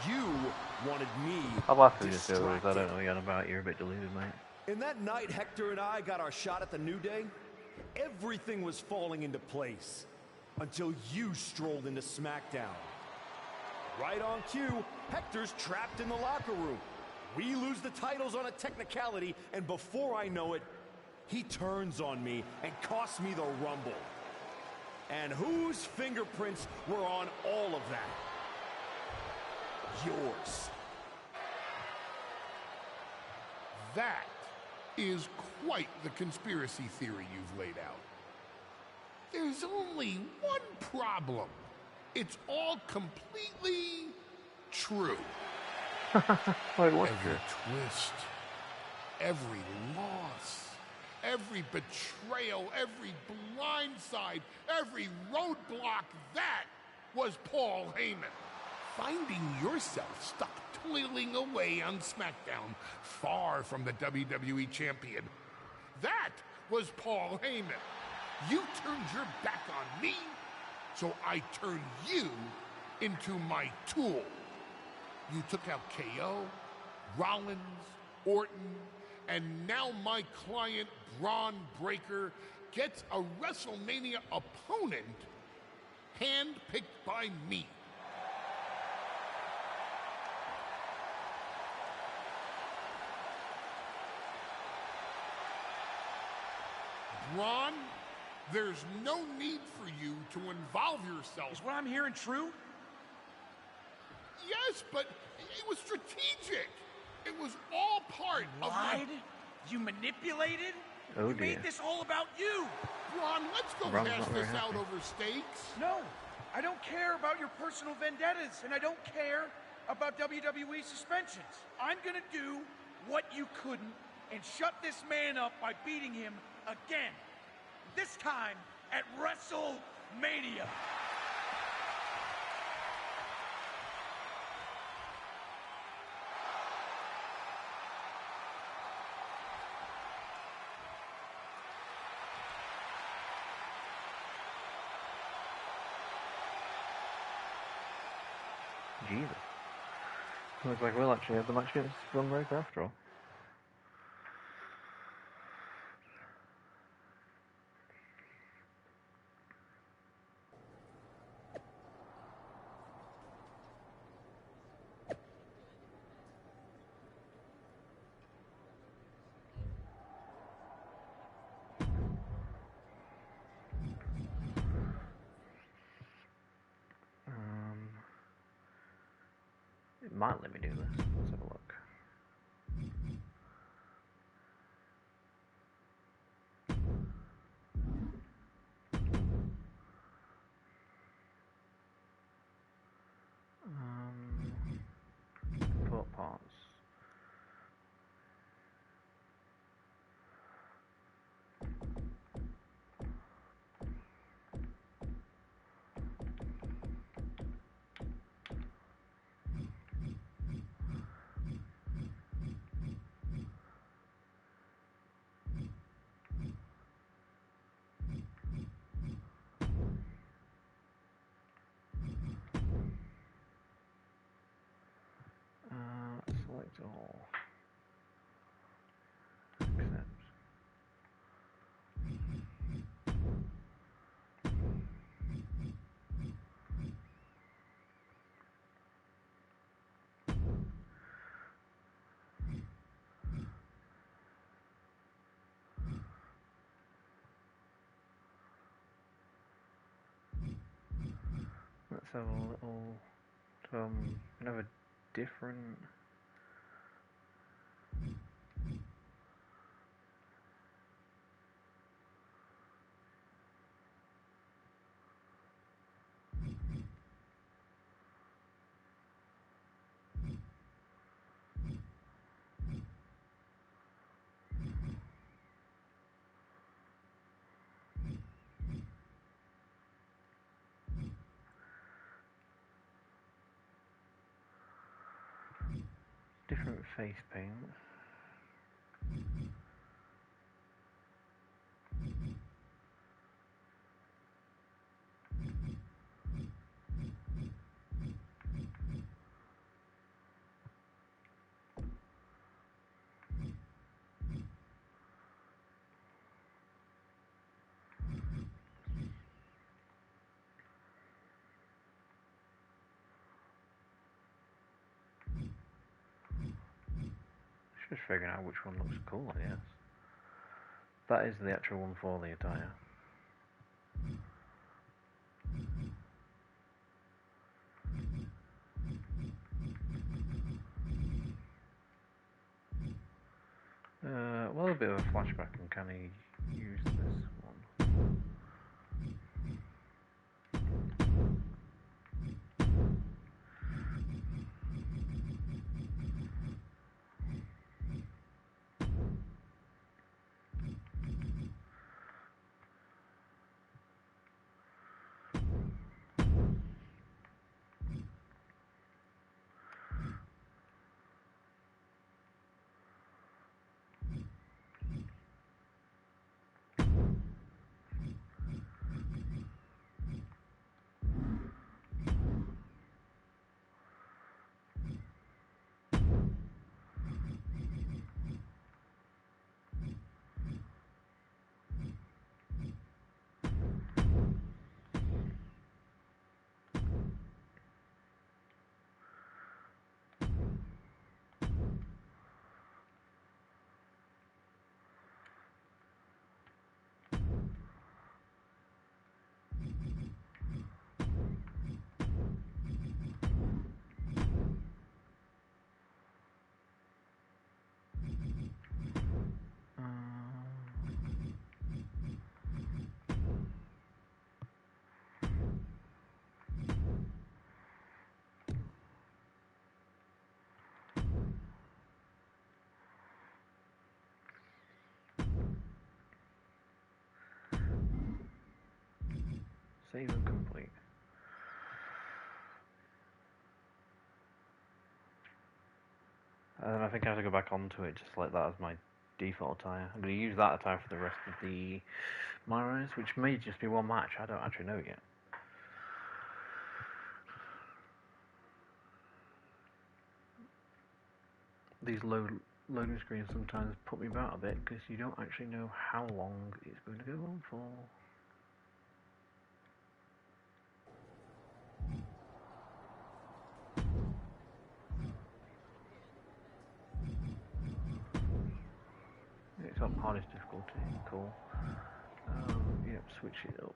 You wanted me I'll laugh at distracted. this, I don't know again about you're a bit deluded, mate. And that night Hector and I got our shot at the New Day, everything was falling into place until you strolled into SmackDown. Right on cue, Hector's trapped in the locker room. We lose the titles on a technicality, and before I know it, he turns on me and costs me the Rumble. And whose fingerprints were on all of that? Yours. That is quite the conspiracy theory you've laid out. There's only one problem. It's all completely true. Wait, what's Every this? twist, every loss, every betrayal, every blindside, every roadblock, that was Paul Heyman. Finding yourself stuck toiling away on SmackDown, far from the WWE champion. That was Paul Heyman. You turned your back on me, so I turned you into my tool. You took out KO, Rollins, Orton, and now my client, Braun Breaker, gets a WrestleMania opponent handpicked by me. Braun, there's no need for you to involve yourself. Is what I'm hearing true? Yes, but it was strategic. It was all part of my... You manipulated? Oh, you dear. made this all about you! Braun, let's go Braun's hash not very this out happy. over steaks. No, I don't care about your personal vendettas, and I don't care about WWE suspensions. I'm gonna do what you couldn't and shut this man up by beating him again. This time at WrestleMania. Jesus. Looks like we'll actually have the match against Braun Breaker after all. It might let me do this. Let's have a look. Import parts. Select all. Accept. Let's have a little have a different different face paint. Just figuring out which one looks cool, I guess. That is the actual one for the attire. Well, a bit of a flashback, and can he use this one? Save and complete. And I think I have to go back onto it, just like that as my default attire. I'm going to use that attire for the rest of the MyRise, which may just be one match. I don't actually know yet. These loading screens sometimes put me about a bit because you don't actually know how long it's going to go on for. It's on hardest difficulty, cool. Yep, switch it up.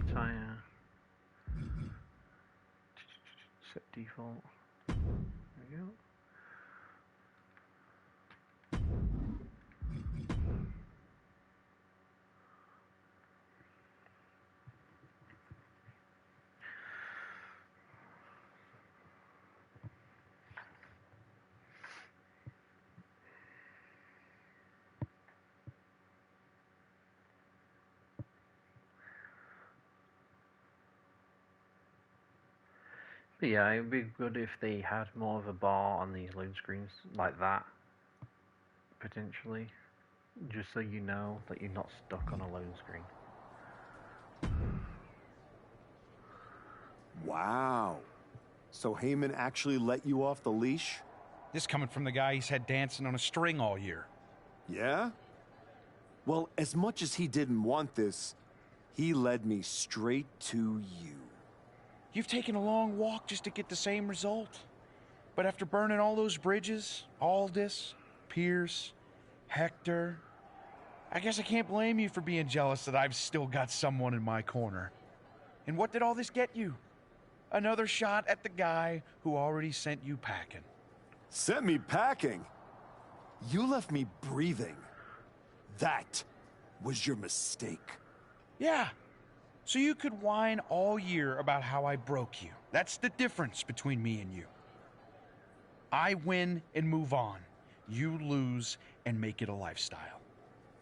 Attire. Set default. There we go. But yeah, it would be good if they had more of a bar on these load screens like that, potentially, just so you know that you're not stuck on a load screen. Wow. So Heyman actually let you off the leash? This coming from the guy he's had dancing on a string all year. Yeah? Well, as much as he didn't want this, he led me straight to you. You've taken a long walk just to get the same result. But after burning all those bridges, Aldis, Pierce, Hector, I guess I can't blame you for being jealous that I've still got someone in my corner. And what did all this get you? Another shot at the guy who already sent you packing. Sent me packing? You left me breathing. That was your mistake. Yeah. So you could whine all year about how I broke you. That's the difference between me and you. I win and move on. You lose and make it a lifestyle.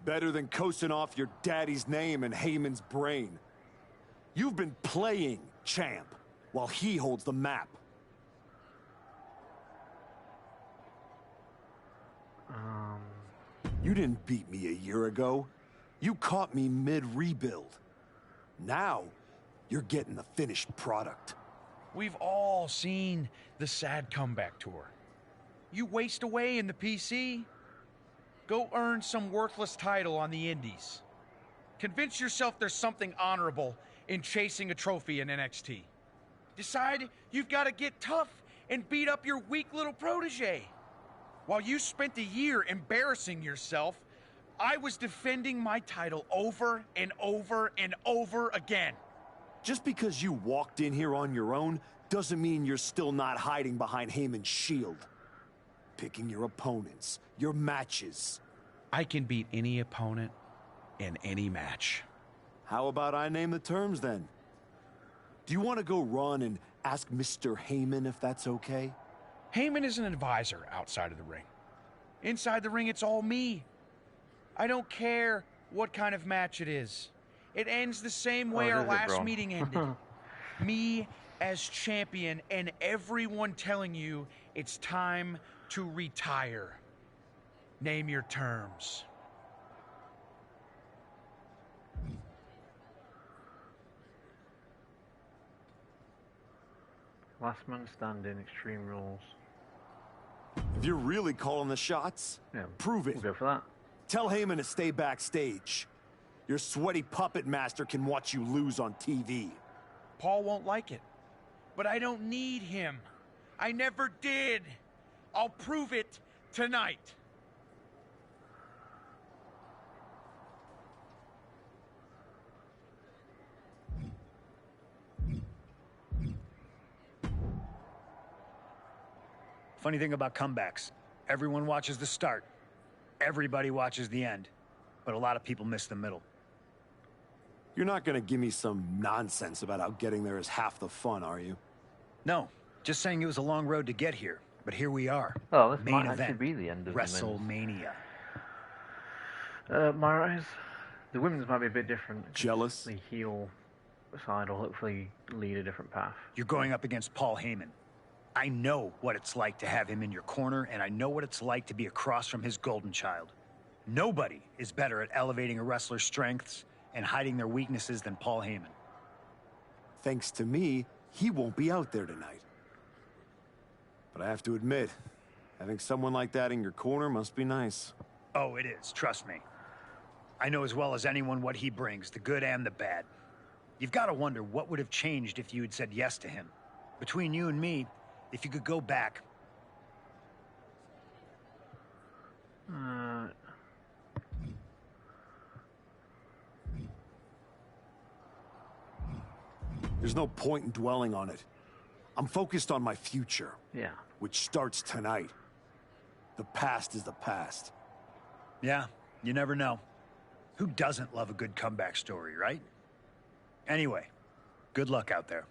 Better than coasting off your daddy's name and Heyman's brain. You've been playing champ while he holds the map. You didn't beat me a year ago. You caught me mid-rebuild. Now, you're getting the finished product. We've all seen the sad comeback tour. You waste away in the PC. Go earn some worthless title on the indies. Convince yourself there's something honorable in chasing a trophy in NXT. decide you've got to get tough and beat up your weak little protege. While you spent a year embarrassing yourself, I was defending my title over and over and over again. Just because you walked in here on your own doesn't mean you're still not hiding behind Heyman's shield. Picking your opponents, your matches. I can beat any opponent in any match. How about I name the terms then? Do you want to go run and ask Mr. Heyman if that's okay? Heyman is an advisor outside of the ring. Inside the ring, it's all me. I don't care what kind of match it is. It ends the same way our last meeting ended. Me as champion and everyone telling you it's time to retire. Name your terms. Last man standing, Extreme Rules. If you're really calling the shots, Yeah, prove it. We'll go for that. Tell Heyman to stay backstage. Your sweaty puppet master can watch you lose on TV. Paul won't like it, but I don't need him. I never did. I'll prove it tonight. Funny thing about comebacks, everyone watches the start. Everybody watches the end. But a lot of people miss the middle. You're not gonna give me some nonsense about how getting there is half the fun, are you? No, just saying it was a long road to get here. But here we are. Oh, this Main might event. actually be the end of WrestleMania. MyRise. The women's might be a bit different. Jealous? The heel side will hopefully lead a different path. You're going up against Paul Heyman. I know what it's like to have him in your corner, and I know what it's like to be across from his golden child. Nobody is better at elevating a wrestler's strengths and hiding their weaknesses than Paul Heyman. Thanks to me, he won't be out there tonight. But I have to admit, having someone like that in your corner must be nice. Oh, it is, trust me. I know as well as anyone what he brings, the good and the bad. You've got to wonder what would have changed if you had said yes to him. Between you and me, if you could go back. There's no point in dwelling on it. I'm focused on my future. Yeah. Which starts tonight. The past is the past. Yeah, you never know. Who doesn't love a good comeback story, right? Anyway, good luck out there.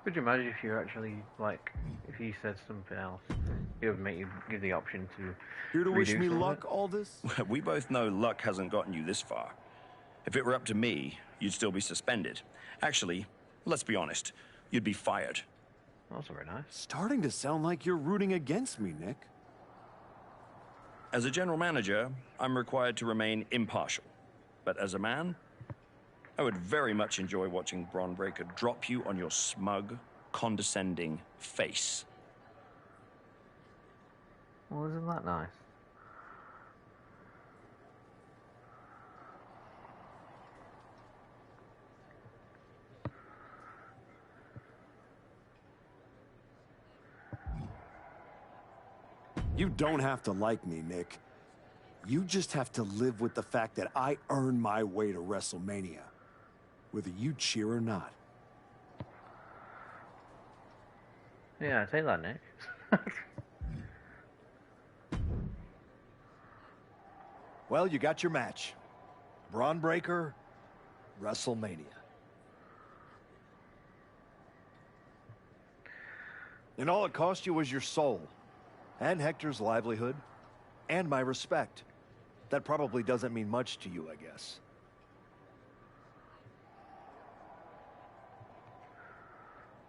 Could you imagine if you actually, like, if he said something else, it would make you give the option to Here to wish redo me some of luck, it? Aldous? We both know luck hasn't gotten you this far. If it were up to me, you'd still be suspended. Actually, let's be honest, you'd be fired. That's very nice. Starting to sound like you're rooting against me, Nick. As a general manager, I'm required to remain impartial. But as a man, I would very much enjoy watching Bron Breakker drop you on your smug, condescending face. Well, isn't that nice? You don't have to like me, Nick. You just have to live with the fact that I earned my way to WrestleMania, whether you cheer or not. Yeah, take that, Nick. Well, you got your match. Bron Breakker, WrestleMania. And all it cost you was your soul, and Hector's livelihood, and my respect. That probably doesn't mean much to you, I guess.